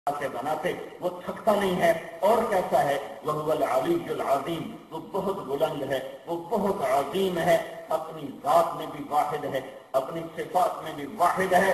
سے بناتے وہ تھکتا نہیں ہے. اور کیسا ہے؟ وَهُوَ الْعَلِيُّ الْعَظِيمُ، وہ بہت بلند ہے، وہ بہت عظیم ہے، اپنی ذات میں بھی واحد ہے، اپنی صفات میں بھی واحد ہے.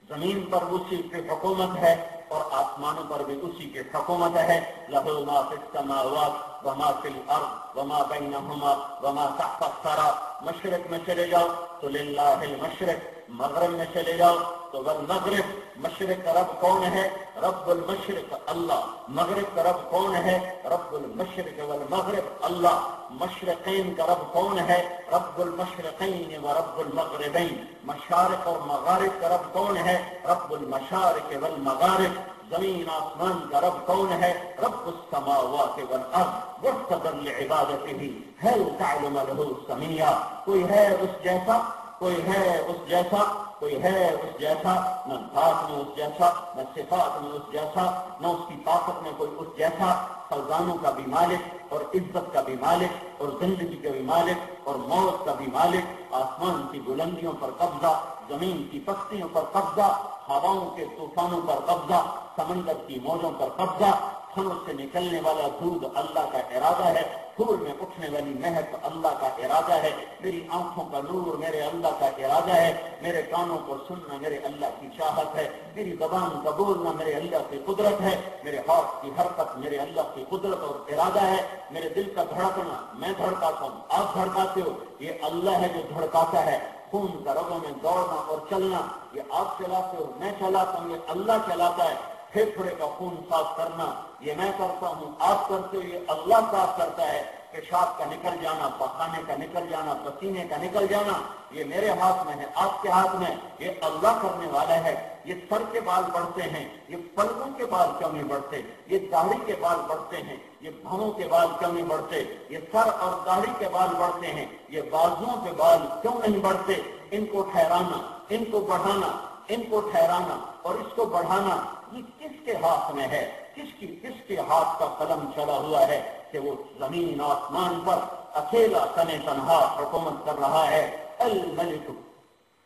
زمین پر اسی کی حکومت ہے اور آسمانوں پر بھی اسی کی حکومت ہے. لَهُ مَا فِي السَّمَاوَاتِ وَمَا فِي الْأَرْضِ وَمَا بَيْنَهُمَا وَمَا تَحْتَ الثَّرَى. مشرق میں چلے جاؤ تو للہ المشرق، مغرب میں چلے جاؤ تو والمغرب. مشرق کا رب کون ہے؟ رب المشرق اللہ. مغرب کا رب کون ہے؟ رب المشرق والمغرب اللہ. مشرقین کا رب کون ہے؟ رب المشرقین و رب المغربین. مشارق اور مغارب کا رب کون ہے؟ رب المشارق والمغارب. زمین آسمان کا رب کون ہے؟ رب السماوات والارض واستقر لعبادته هل تعلم له سميا. کوئی ہے اس جیسا؟ کوئی ہے اس جیسا؟ کوئی ہے اس جیسا؟ نہ ذات میں اس جیسا، نہ صفات میں اس جیسا، نہ اس کی طاقت میں کوئی اس جیسا. خزانوں کا بھی مالک اور عزت کا بھی مالک اور زندگی کا بھی مالک اور موت کا بھی مالک. آسمان کی بلندیوں پر قبضہ، زمین کی پستیوں پر قبضہ، ہواؤں کے طوفانوں پر قبضہ، سمندر کی موجوں پر قبضہ. تھنوں سے نکلنے والا دودھ اللہ کا ارادہ ہے، پھول میں اٹھنے والی مہک اللہ کا ارادہ ہے. میری آنکھوں کا نور میرے اللہ کا ارادہ ہے. میرے کانوں کو سننا میرے اللہ کی چاہت ہے. میری زبان کا بولنا میرے اللہ کی قدرت ہے. میرے ہاتھ کی حرکت میرے اللہ کی قدرت اور ارادہ ہے. میرے دل کا دھڑکنا میں دھڑکاتا ہوں، آپ دھڑکاتے ہو، یہ اللہ ہے جو دھڑکاتا ہے. خون کا رگوں میں دوڑنا اور چلنا یہ آپ چلاتے ہو، میں چلاتا ہوں، یہ اللہ چلاتا ہے. پھیپھڑے کا خون صاف کرنا یہ میں کرتا ہوں، آپ کرتے ہو، یہ اللہ صاف کرتا ہے. پیشاب کا نکل جانا، پخانے کا نکل جانا، پسینے کا نکل جانا یہ میرے ہاتھ میں ہے، آپ کے ہاتھ میں، یہ اللہ کرنے والا ہے. یہ سر کے بال بڑھتے ہیں، یہ پلکوں کے بال کیوں نہیں بڑھتے؟ یہ داڑھی کے بال بڑھتے ہیں، یہ بھووں کے بال کیوں نہیں بڑھتے؟ یہ سر اور داڑھی کے بال بڑھتے ہیں، یہ بازوؤں کے بال کیوں نہیں بڑھتے؟ ان کو ٹھہرانا، ان کو بڑھانا، ان کو ٹھہرانا اور اس کو بڑھانا یہ کس کے ہاتھ میں ہے؟ کس کے ہاتھ کا قلم چلا ہوا ہے کہ وہ زمین آسمان پر اکیلا تنے تنہا حکومت کر رہا ہے؟ الملک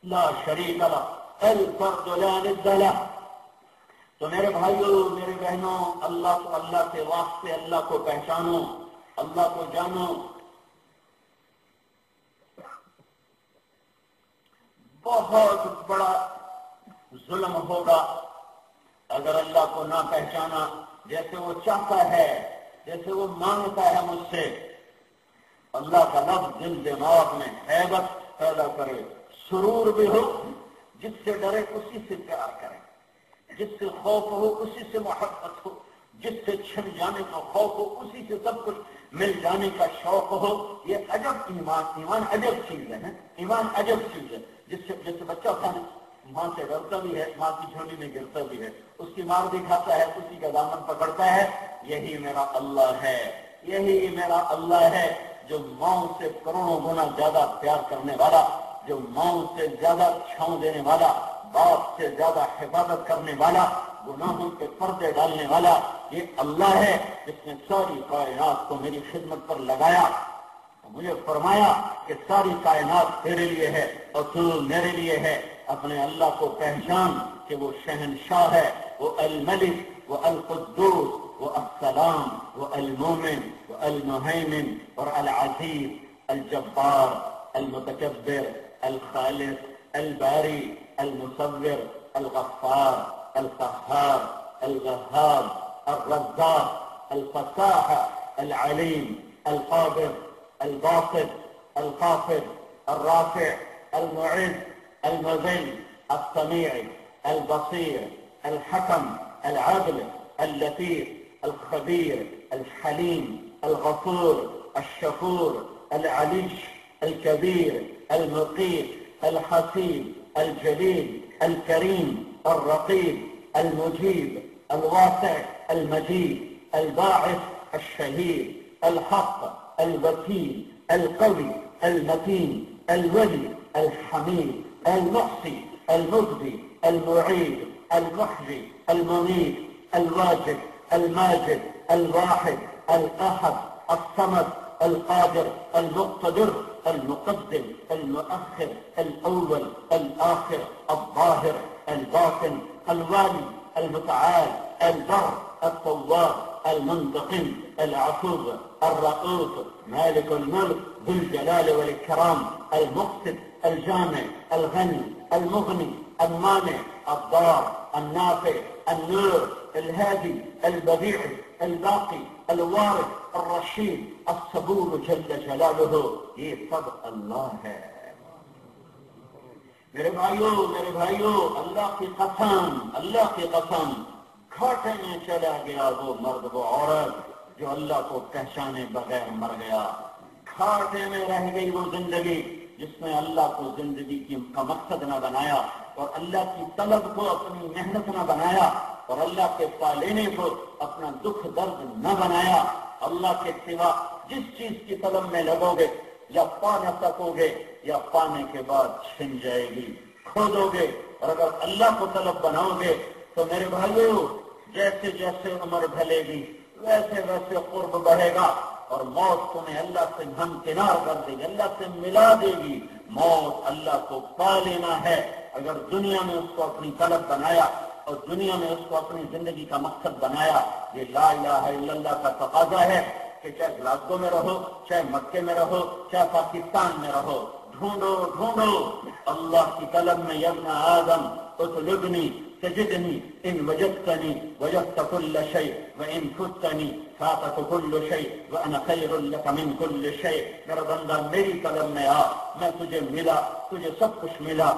لا شریک لہ الفرد لا ند لہ. تو میرے بھائیوں، میرے بہنوں، اللہ کو، اللہ کے واسطے اللہ کو پہچانو، اللہ کو جانو. بہت بڑا ظلم ہوگا اگر اللہ کو نہ پہچانا. جیسے وہ چاہتا ہے، جیسے وہ مانگتا ہے مجھ سے. اللہ کا لفظ دل دماغ میں ہیبت پیدا کرے، سرور بھی ہو، جس سے ڈرے اسی سے پیار کرے، جس سے خوف ہو اسی سے محبت ہو، جس سے چھن جانے کا خوف ہو اسی سے سب کچھ مل جانے کا شوق ہو. یہ عجب ایمان عجب چیز ہے. ایمان عجب چیز ہے. جس سے بچہ تھا ماں سے ڈرتا بھی ہے، ماں کی جھولی میں گرتا بھی ہے، اس کی مار بھی کھاتا ہے، اسی کا دامن پکڑتا ہے. یہی میرا اللہ ہے، یہی میرا اللہ ہے جو ماں سے کروڑوں گنا زیادہ پیار کرنے والا، جو ماں سے زیادہ چھاؤں دینے والا، باپ سے زیادہ حفاظت کرنے والا، گناہوں کے پردے ڈالنے والا. یہ اللہ ہے جس نے ساری کائنات کو میری خدمت پر لگایا. مجھے فرمایا کہ ساری کائنات تیرے لیے ہے اور تو میرے لیے ہے. اپنے اللہ کو پہچان کہ وہ شہنشاہ ہے، وہ الملک، وہ القدوس، وہ السلام، وہ المومن، وہ المہیمن اور العزیز، الجبار، المتکبر، الخالق، الباری، المصور، الغفار، القہار، الوہاب، الرزاق، الفتاح، العلیم، القادر، الباسط، الخافض، الرافع، المعز، المذل، السميع، البصير، الحكم، العدل، اللطيف، الخبير، الحليم، الغفور، الشكور، العليش، الكبير، المقيت، الحسيب، الجليل، الكريم، الرقيب، المجيب، الواسع، المجيد، الباعث، الشهيد، الحق، الوكيل، القوي، المتين، الولي، الحميد، المحصي، المبدي، المعيد، المحيي، المميت، الواجد، الماجد، الواحد، الأحد، الصمد، القادر، المقتدر، المقدم، المؤخر، الأول، الآخر، الظاهر، الباطن، الوالي، المتعال البر التواب المنتقم العفو الرؤوف مالك الملك ذو الجلال والإكرام المقسط الجامع الغني المغني المانع الضار النافع النور الهادي البديع الباقي الوارث الرشيد الصبور جل جلالہ. یہ سب اللہ ہے. میرے بھائیوں اللہ کی قسم گھاٹے میں چلا گیا وہ مرد وہ عورت جو اللہ کو پہچانے بغیر مر گیا. گھاٹے میں رہ گئی وہ زندگی جس نے اللہ کو زندگی کا مقصد نہ بنایا اور اللہ کی طلب کو اپنی محنت نہ بنایا اور اللہ کے پا لینے کو اپنا دکھ درد نہ بنایا. اللہ کے سوا جس چیز کی طلب میں لگو گے یا پا نہ سکو گے یا پانے کے بعد چھن جائے گی، کھو دو گے. اور اگر اللہ کو طلب بناؤ گے تو میرے بھائیوں جیسے جیسے عمر ڈھلے گی ویسے ویسے قرب بڑھے گا اور موت تمہیں اللہ سے ہمکنار کر دے گی، اللہ سے ملا دے گی. موت اللہ کو پا لینا ہے. اگر دنیا میں اس کو اپنی طلب بنایا اور دنیا میں اس کو اپنی زندگی کا مقصد بنایا، یہ لا الہ الا اللہ کا تقاضا ہے کہ چاہے گلاسگو میں رہو، چاہے مکے میں رہو، چاہے پاکستان میں رہو، ڈھونڈو اللہ کی طلب میں. یا ابن آدم اطلبنی تجدنی ان وجدتنی وجدت كل شيء وان فتنی فاتك كل شيء وانا خير لك من كل شيء. میرا بندہ میری طلب میں آ، میں تجھے ملا، تجھے سب کچھ ملا.